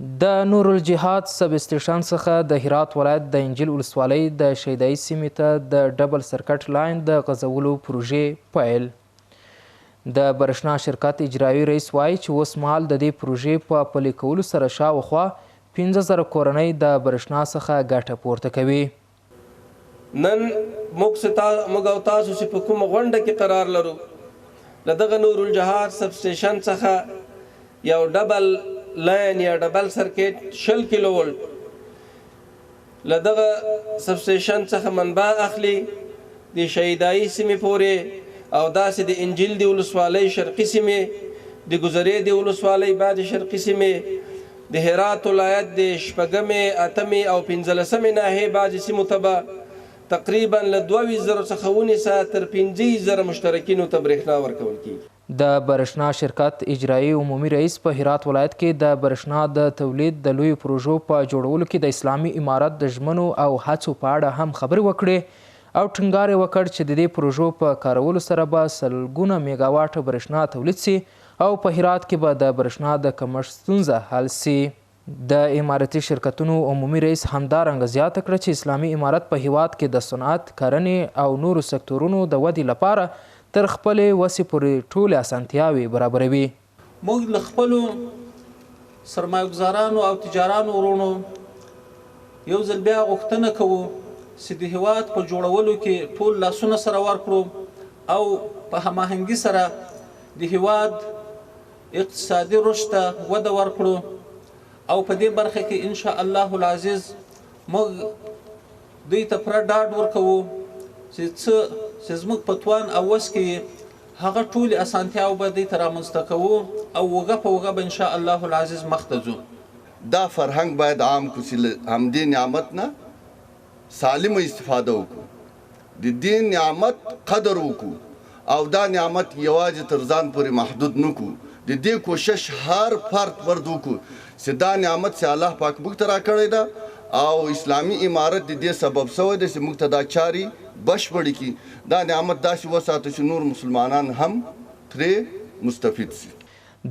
د نور الجهاد سب سټیشن څخه د هرات ولایت د انجیل ولسوالۍ د شیدایي سیمې ته د ډبل سرکټ لاین د غځولو پروژې پیل. د برښنا شرکت اجرایي رئیس وایي چې اوس مهال د دې پروژې په پلي کولو سره شاوخوا 15,000 کورنۍ د برښنا څخه ګټه پورته کوي. نن موږ او تاسو چې په کومه غونډه کې قرار لرو له دغه نور الجهاد سب سټیشن څخه یو ډبل لاین یا ډبل سرکټ 10 کیلو ولټ له دغه سب سټیشن څخه منبع اخلي د شهیدایي سیمې پورې او داسې د انجیل د ولسوالۍ شرقي سیمې د ګذرې د ولسوالۍ بعد شرقي سیمې د هرات ولایت د شپږمې اتمې او 15مې ناحیې بعضې سیمو ته به تقریبا له 22,000 څخه ونیسه تر 15,000 مشترکینو ته برېښنا ورکول کیږي. د برښنا شرکت اجرایي عمومي رئیس په هرات ولایت کې د برښنا د تولید د لویو پروژو په جوړولو کې د اسلامي امارت د ژمنو او هڅو په اړه هم خبرې وکړې او ټینګار یې وکړ چې د دې پروژو په کارولو سره به سلګونه میګاواټه برښنا تولید سي او په هرات کې به د برښنا د کمښت ستونزه حل سي. د امارتي شرکتونو عمومي رئیس همدارنګه زیاته کړه چې اسلامي امارت په هیواد کې د صنعت، کرنې او نورو سکتورونو د ودې لپاره تر خپلې وسې پورې ټولې اسانتیاوې برابروي. موږ له خپلو سرمایه‌ګزارانو او تجارانو ورونو یو ځل بیا غوښتنه کوو چې د هیواد په جوړولو کې ټول لاسونه سره ورکړو او په هماهنګي سره د هیواد اقتصادي رشد ته وده ورکړو او په دې برخه کې ان شاء الله العزیز موږ دوی ته پوره ډاډ ورکوو چې زموږ په توان او وس کې هغه ټولې اسانتیاوې به دوی ته رامنځته کوو او وګه په وګه به ان شاء الله العزیز مخته ځو. دا فرهنګ باید عام کړو چې همدې نعمت نه سالمه استفاده وکړو، د دې نعمت قدر وکړو او دا نعمت یوازې تر ځان پورې محدود نه کړو. د دې کوشش هر فرد وکړو چې دا نعمت چې الله پاک موږ ته راکړی ده او اسلامي امارت د دې سبب شوی دی چې موږ ته دا چاري بشپړې کړي، دا نعمت داسې وساتو چې نور مسلمانان هم ترې مستفید شي.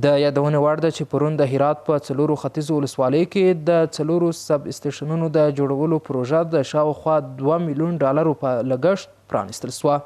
د یادونې وړ ده چې پرون د هرات په 4 ختیځو ولسوالیو کې د 4 سب سټیشنونو د جوړولو پروژه د شاوخوا $2 میلیون په لګښت پرانیستل شوه.